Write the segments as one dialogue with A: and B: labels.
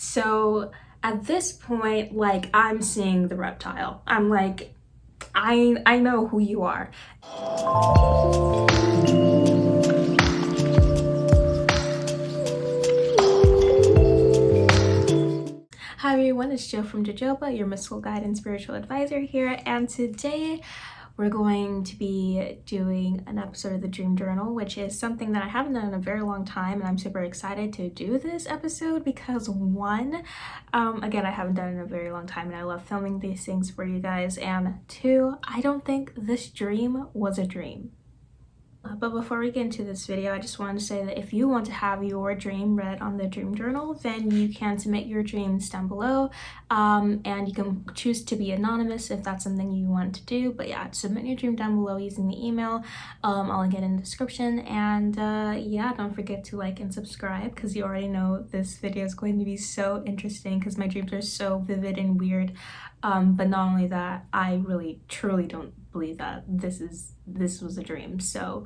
A: So at this point, like, I'm seeing the reptile. I'm like, I know who you are. Hi everyone, it's Jo from Jojoba, your mystical guide and spiritual advisor here, and today we're going to be doing an episode of the Dream Journal, which is something that I haven't done in a very long time, and I'm super excited to do this episode because again, I haven't done it in a very long time and I love filming these things for you guys, and two, I don't think this dream was a dream. But before we get into this video, I just wanted to say that if you want to have your dream read on the Dream Journal, then you can submit your dreams down below, and you can choose to be anonymous if that's something you want to do. But yeah, submit your dream down below using the email. I'll link it in the description, and yeah, don't forget to like and subscribe because you already know this video is going to be so interesting because my dreams are so vivid and weird. But not only that, I really truly don't believe that this was a dream. So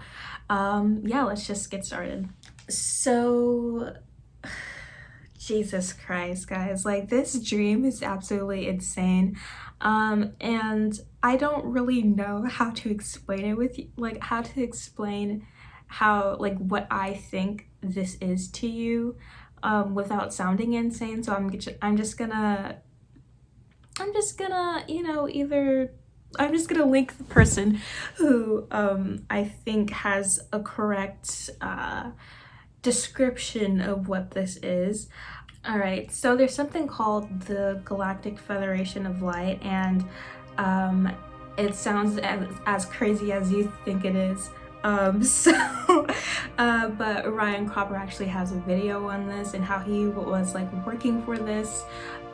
A: yeah, let's just get started. So Jesus Christ, guys, like, this dream is absolutely insane, and I don't really know how to explain it with you, like how to explain how, like, what I think this is to you without sounding insane. So I'm just gonna you know, I'm just gonna link the person who I think has a correct description of what this is. All right, so there's something called the Galactic Federation of Light, and it sounds as crazy as you think it is. But Ryan Cropper actually has a video on this and how he was like working for this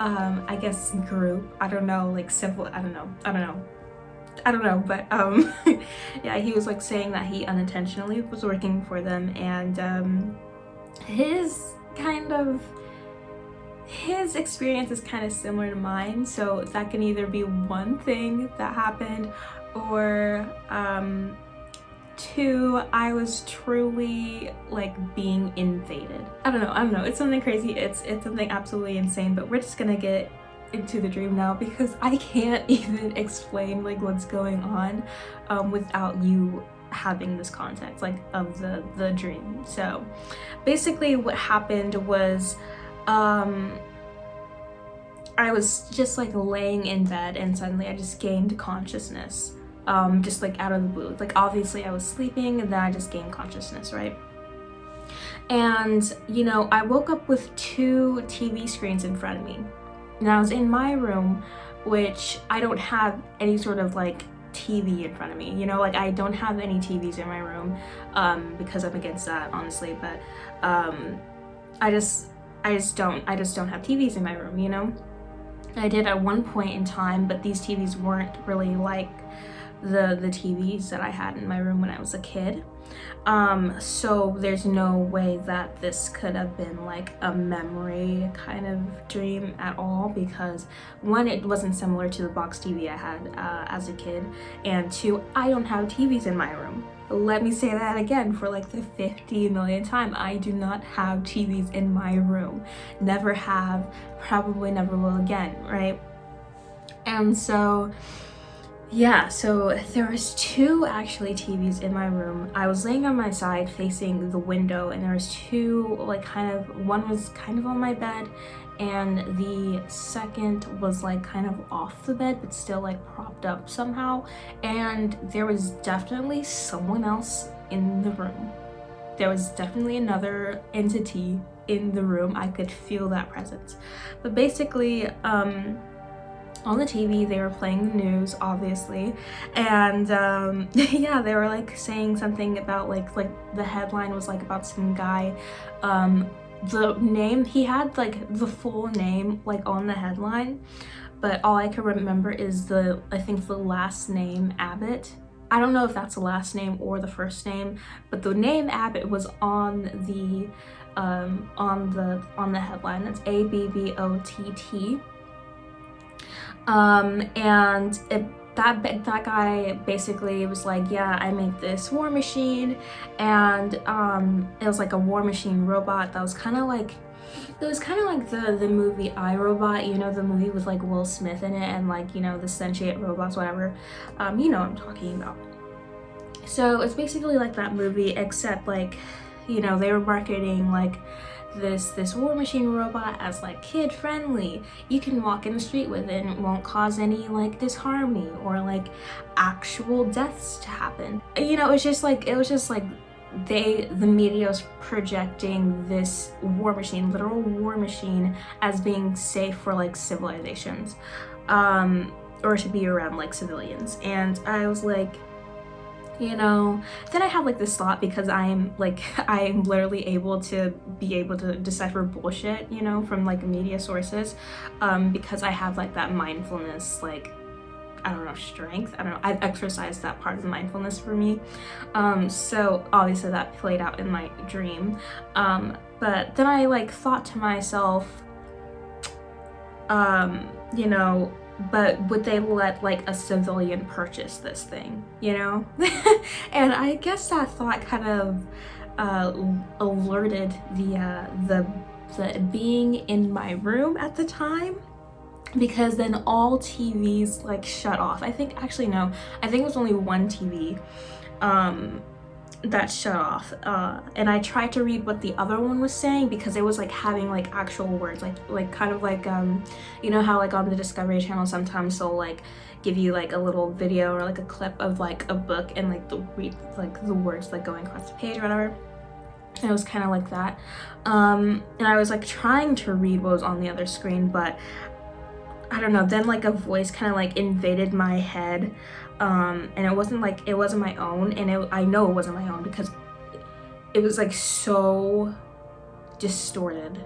A: I guess group, I don't know, like civil, I don't know, but yeah, he was like saying that he unintentionally was working for them, and his experience is kind of similar to mine, so that can either be one thing that happened, or two, I was truly like being invaded. I don't know, it's something crazy, it's something absolutely insane, but we're just gonna get into the dream now because I can't even explain like what's going on without you having this context like of the dream. So basically what happened was I was just like laying in bed and suddenly I just gained consciousness, just like out of the blue. Like, obviously I was sleeping and then I just gained consciousness, right? And you know, I woke up with two TV screens in front of me. Now I was in my room, which I don't have any sort of like TV in front of me, you know, like I don't have any TVs in my room because I'm against that, honestly, but I just don't have TVs in my room, you know. I did at one point in time, but these TVs weren't really like the TVs that I had in my room when I was a kid. So there's no way that this could have been like a memory kind of dream at all, because one, it wasn't similar to the box TV I had as a kid, and two, I don't have TVs in my room. Let me say that again for like the 50 millionth time. I do not have TVs in my room. Never have, probably never will again, right? And so yeah, so there was two actually TVs in my room. I was laying on my side facing the window, and there was two, like, one was kind of on my bed and the second was like kind of off the bed but still like propped up somehow, and there was definitely someone else in the room. There was definitely another entity in the room. I could feel that presence. But basically on the TV they were playing the news, obviously, and yeah, they were like saying something about like the headline was like about some guy, the name, he had like the full name like on the headline, but all I can remember is I think the last name Abbott. I don't know if that's the last name or the first name, but the name Abbott was on the headline. That's ABBOTT. And that guy basically was like, yeah, I made this war machine, and it was like a war machine robot that was kind of like It was kind of like the movie I, Robot, you know, the movie with like Will Smith in it, and like, you know, the sentient robots, whatever. You know what I'm talking about. So it's basically like that movie, except like, you know, they were marketing like this war machine robot as like kid friendly. You can walk in the street with it and it won't cause any like disharmony or like actual deaths to happen. You know, it was just like the media was projecting this war machine, literal war machine, as being safe for like civilizations, or to be around like civilians. And I was like, you know, then I had like this thought, because I'm literally able to decipher bullshit, you know, from like media sources, because I have like that mindfulness, like, I don't know, strength. I don't know. I've exercised that part of mindfulness for me. So obviously that played out in my dream. But then I like thought to myself, you know, but would they let like a civilian purchase this thing, you know? And I guess that thought kind of alerted the being in my room at the time, because then all TVs like shut off. I think it was only one TV that shut off, and I tried to read what the other one was saying, because it was like having like actual words, like kind of like you know how like on the Discovery Channel sometimes they'll like give you like a little video or like a clip of like a book, and like the words like going across the page or whatever. And it was kind of like that, and I was like trying to read what was on the other screen, but I don't know, then like a voice kind of like invaded my head, and it wasn't my own, and I know it wasn't my own, because it was like so distorted.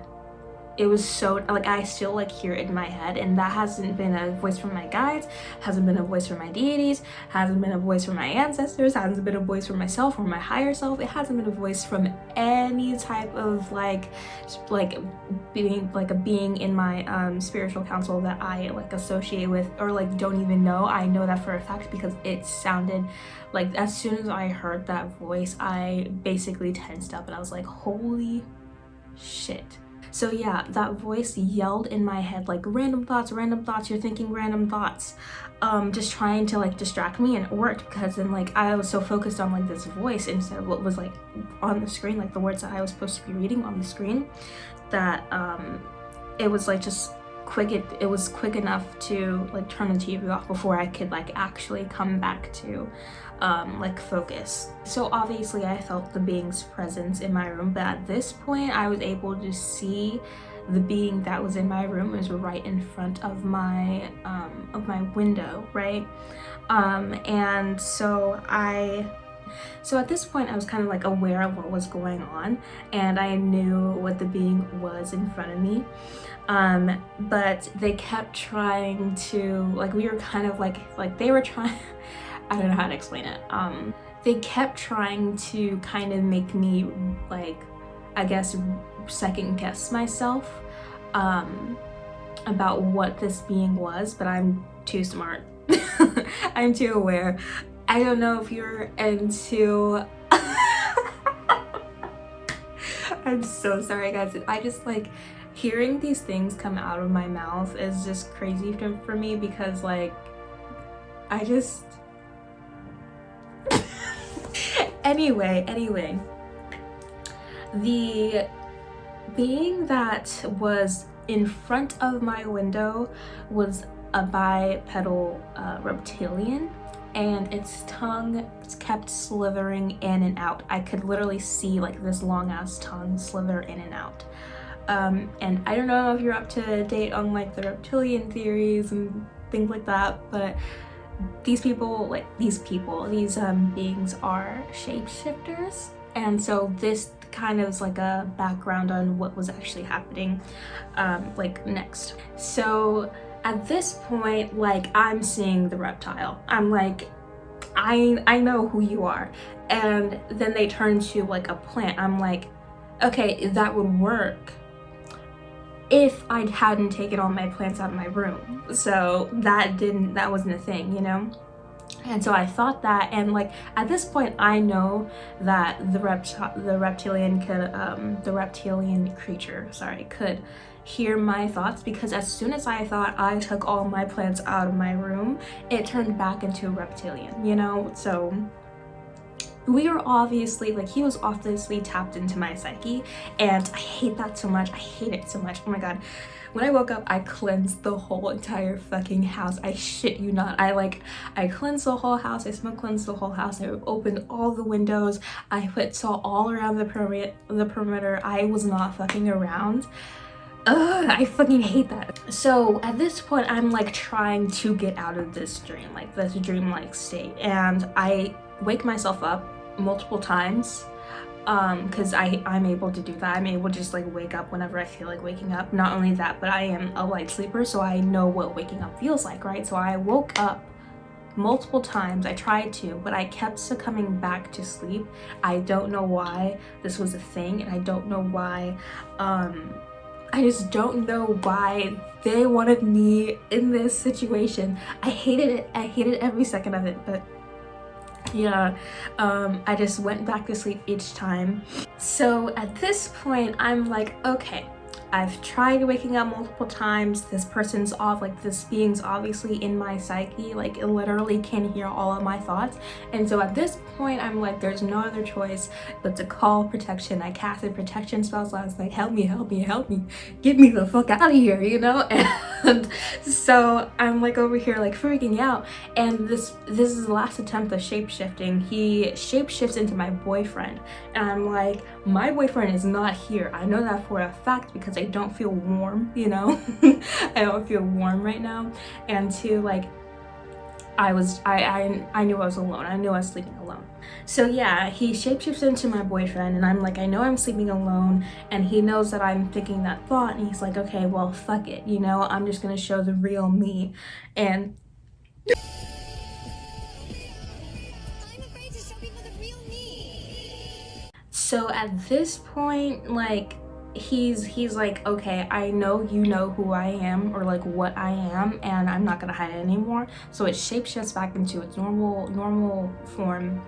A: It was so like, I still like hear it in my head, and that hasn't been a voice from my guides, hasn't been a voice from my deities, hasn't been a voice from my ancestors, hasn't been a voice from myself or my higher self. It hasn't been a voice from any type of like being in my spiritual council that I like associate with, or like don't even know. I know that for a fact, because it sounded like, as soon as I heard that voice, I basically tensed up, and I was like, holy shit. So yeah, that voice yelled in my head like, random thoughts, you're thinking random thoughts, just trying to like distract me, and it worked, because then like I was so focused on like this voice instead of what was like on the screen, like the words that I was supposed to be reading on the screen, that it was like just quick. It was quick enough to like turn the TV off before I could like actually come back to like focus. So obviously I felt the being's presence in my room, but at this point I was able to see the being that was in my room was right in front of my window, right? And so at this point I was kind of like aware of what was going on, and I knew what the being was in front of me. But they kept trying to, like, we were kind of like they were trying, I don't know how to explain it. They kept trying to kind of make me, like, I guess, second guess myself about what this being was, but I'm too smart. I'm too aware. I don't know if you're into I'm so sorry guys. I just like hearing these things come out of my mouth is just crazy for me, because like I just anyway, the being that was in front of my window was a bipedal reptilian, and its tongue kept slithering in and out. I could literally see like this long ass tongue slither in and out. And I don't know if you're up to date on like the reptilian theories and things like that, but these beings are shapeshifters, and so this kind of is like a background on what was actually happening like next. So at this point, like, I'm seeing the reptile. I'm like, I know who you are. And then they turn to like a plant. I'm like, okay, that would work if I hadn't taken all my plants out of my room. So that wasn't a thing, you know? And so I thought that, and like at this point I know that the reptilian creature, sorry, could hear my thoughts, because as soon as I thought I took all my plants out of my room, it turned back into a reptilian, you know? So we were obviously, like, he was obviously tapped into my psyche, and I hate that so much. I hate it so much. Oh my god. When I woke up, I cleansed the whole entire fucking house. I shit you not. I cleansed the whole house. I smoke cleansed the whole house. I opened all the windows. I put salt all around the perimeter. I was not fucking around. Ugh, I fucking hate that. So at this point, I'm like trying to get out of this dream, like this dreamlike state, and I wake myself up multiple times, because I'm able to do that. I'm able to just like wake up whenever I feel like waking up. Not only that, but I am a light sleeper, so I know what waking up feels like, right? So I woke up multiple times. I tried to, but I kept succumbing back to sleep. I don't know why this was a thing, and I don't know why, I just don't know why they wanted me in this situation. I hated it. I hated every second of it, but yeah, I just went back to sleep each time. So at this point, I'm like, okay, I've tried waking up multiple times. This person's off, like this being's obviously in my psyche, like it literally can hear all of my thoughts. And so at this point, I'm like, there's no other choice but to call protection. I casted protection spells. I was like, help me, help me, help me, get me the fuck out of here, you know? And so I'm like over here like freaking out. And this is the last attempt of shape-shifting. He shape-shifts into my boyfriend. And I'm like, my boyfriend is not here. I know that for a fact because I don't feel warm, you know? I don't feel warm right now. And two, like, I knew I was alone. I knew I was sleeping alone. So yeah, he shapeshifts into my boyfriend, and I'm like, I know I'm sleeping alone, and he knows that I'm thinking that thought, and he's like, okay, well, fuck it, you know? I'm just gonna show the real me. And so at this point, like, he's like, okay, I know you know who I am, or like what I am, and I'm not gonna hide it anymore. So it shapeshifts back into its normal form,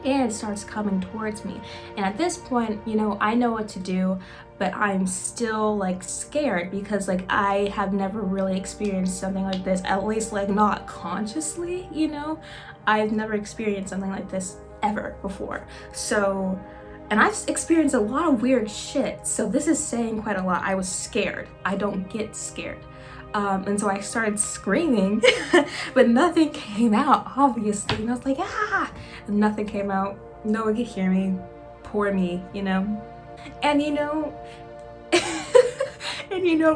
A: and it starts coming towards me. And at this point, you know, I know what to do, but I'm still like scared because like I have never really experienced something like this, at least like not consciously, you know? I've never experienced something like this ever before. So, and I've experienced a lot of weird shit, so this is saying quite a lot. I was scared. I don't get scared. And so I started screaming, but nothing came out, obviously. And I was like, ah! And nothing came out. No one could hear me. Poor me, you know? And you know,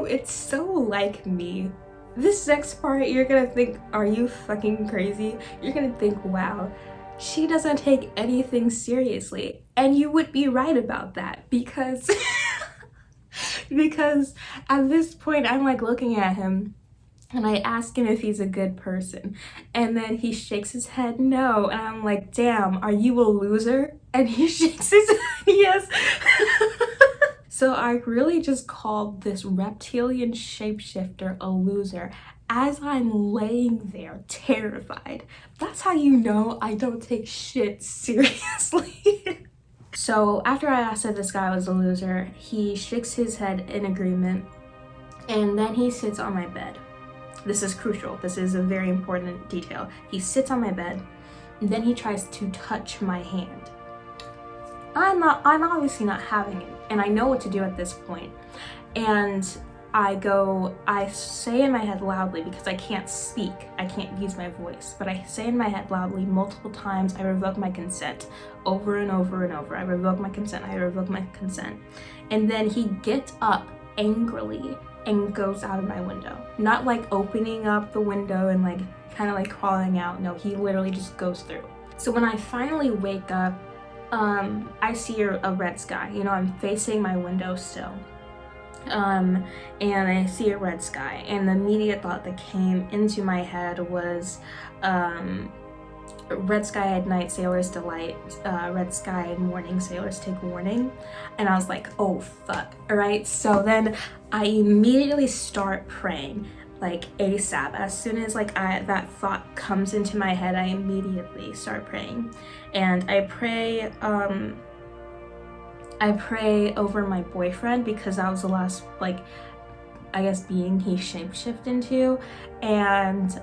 A: it's so like me. This next part, you're gonna think, are you fucking crazy? You're gonna think, wow, she doesn't take anything seriously. And you would be right about that, because because at this point I'm like looking at him and I ask him if he's a good person, and then he shakes his head no, and I'm like, damn, are you a loser? And he shakes his head yes. So I really just called this reptilian shapeshifter a loser as I'm laying there terrified. That's how you know I don't take shit seriously. So after I said this guy was a loser, he shakes his head in agreement, and then he sits on my bed. This is crucial. This is a very important detail. He sits on my bed, and then he tries to touch my hand. I'm obviously not having it, and I know what to do at this point. And I say in my head loudly, because I can't speak, I can't use my voice, but I say in my head loudly multiple times, I revoke my consent, over and over and over. I revoke my consent, I revoke my consent. And then he gets up angrily and goes out of my window. Not like opening up the window and like kind of like crawling out. No, he literally just goes through. So when I finally wake up, I see a red sky. You know, I'm facing my window still. And I see a red sky, and the immediate thought that came into my head was red sky at night, sailors delight, red sky at morning, sailors take warning. And I was like, oh fuck. All right, so then I immediately start praying. like ASAP. As soon as like that thought comes into my head, I immediately start praying. And I pray over my boyfriend, because that was the last, like, I guess, being he shapeshift into. And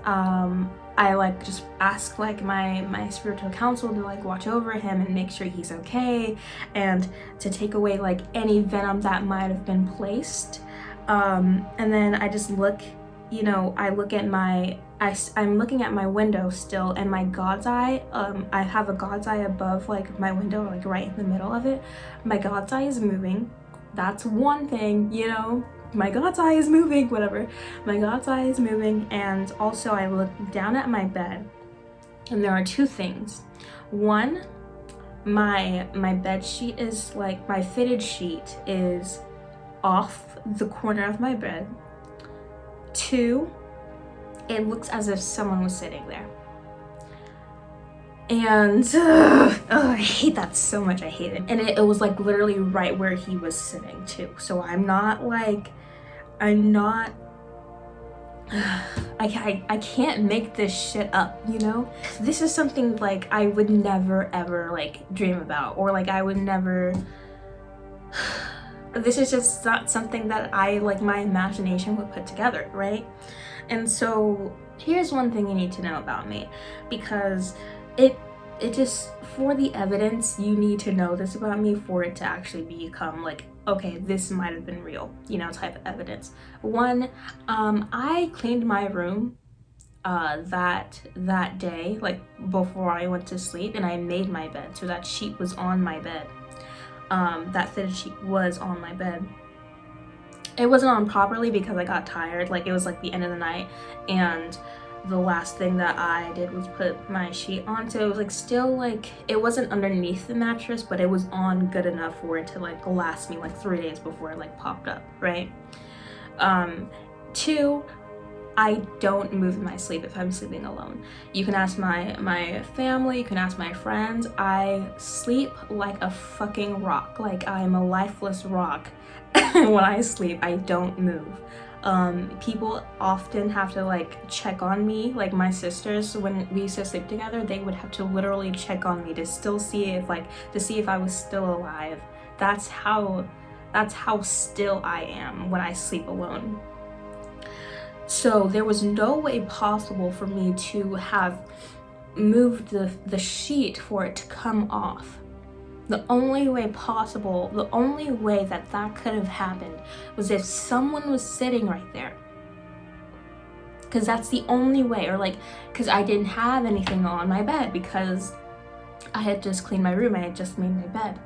A: I like just ask like my spiritual counsel to like watch over him and make sure he's okay, and to take away like any venom that might have been placed. And then I just look, you know, I look at I'm looking at my window still, and my God's eye, I have a God's eye above like my window, like right in the middle of it. My God's eye is moving. That's one thing, you know, my God's eye is moving, whatever. My God's eye is moving. And also I look down at my bed, and there are two things. One, my bed sheet is like, my fitted sheet is off the corner of my bed. Two, it looks as if someone was sitting there. And I hate that so much. I hate it. And it was like literally right where he was sitting too. So I can't make this shit up, you know? This is something like I would never ever like dream about, or like I would never this is just not something that I, like, my imagination would put together, right? And so here's one thing you need to know about me, because it just, for the evidence, you need to know this about me for it to actually become like, okay, this might have been real, you know, type of evidence. One, I cleaned my room that day, like before I went to sleep, and I made my bed, so that sheet was on my bed. That fitted sheet was on my bed. It wasn't on properly because I got tired, like it was like the end of the night, and the last thing that I did was put my sheet on, so it was like still like, it wasn't underneath the mattress, but it was on good enough for it to like last me like 3 days before it like popped up, right? Two, I don't move in my sleep if I'm sleeping alone. You can ask my family, you can ask my friends. I sleep like a fucking rock. Like I'm a lifeless rock. When I sleep, I don't move. People often have to like check on me. Like my sisters, when we used to sleep together, they would have to literally check on me to still see if I was still alive. That's how still I am when I sleep alone. So there was no way possible for me to have moved the sheet for it to come off. The only way possible, the only way that could have happened was if someone was sitting right there. Because that's the only way, or like, because I didn't have anything on my bed because I had just cleaned my room, I had just made my bed.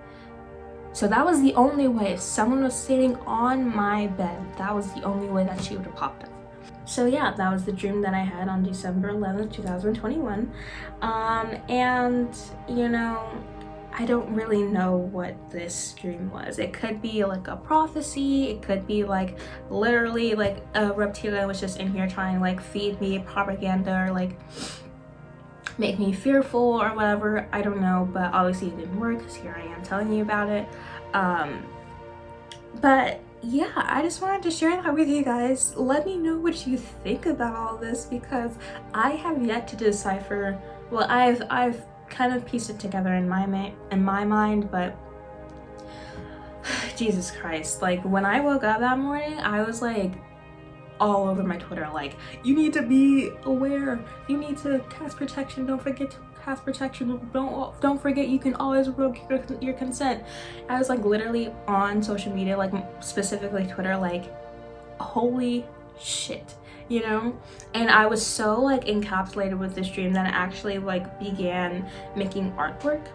A: So that was the only way. If someone was sitting on my bed, that was the only way that she would have popped up. So yeah, that was the dream that I had on December 11th, 2021. And you know, I don't really know what this dream was. It could be like a prophecy, it could be like literally like a reptilian was just in here trying to like feed me propaganda or like make me fearful or whatever. I don't know, but obviously it didn't work because here I am telling you about it. But yeah, I just wanted to share that with you guys. Let me know what you think about all this, because I have yet to decipher. Well, I've kind of pieced it together in my mind, but Jesus Christ, like when I woke up that morning, I was like all over my Twitter, like, you need to be aware, you need to cast protection, don't forget to cast protection, don't forget you can always revoke your consent. I was like literally on social media, like specifically Twitter, like holy shit, you know? And I was so like encapsulated with this dream that I actually like began making artwork,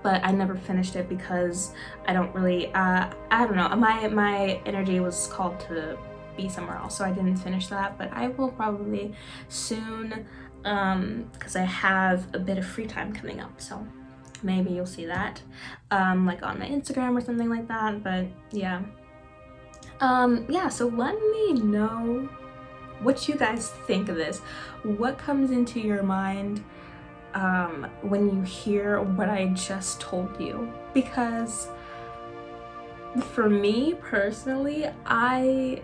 A: but I never finished it because I don't really I don't know, my energy was called to be somewhere else, so I didn't finish that. But I will probably soon, because I have a bit of free time coming up, so maybe you'll see that like on my Instagram or something like that. But yeah, yeah, so let me know what you guys think of this. What comes into your mind when you hear what I just told you? Because for me personally, I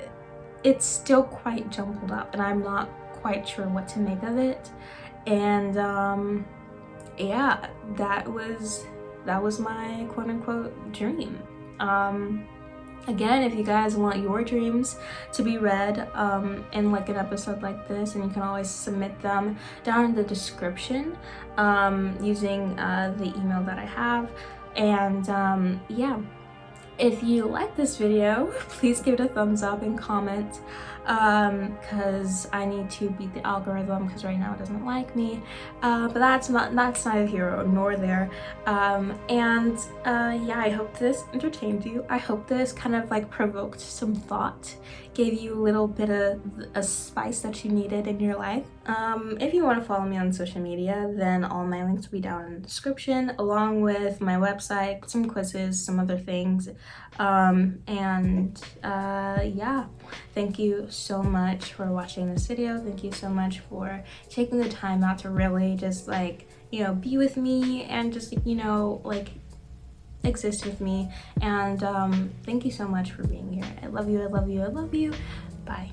A: it's still quite jumbled up and I'm not quite sure what to make of it. And yeah, that was my quote-unquote dream. Again, if you guys want your dreams to be read in like an episode like this, and you can always submit them down in the description using the email that I have. And yeah, if you like this video, please give it a thumbs up and comment, because I need to beat the algorithm, because right now it doesn't like me, but that's neither here nor there. And yeah, I hope this entertained you. I hope this kind of like provoked some thought, gave you a little bit of a spice that you needed in your life. If you want to follow me on social media, then all my links will be down in the description, along with my website, some quizzes, some other things. Yeah, thank you so much for watching this video. Thank you so much for taking the time out to really just like, you know, be with me and just, you know, like exist with me. And thank you so much for being here. I love you, I love you, I love you. Bye.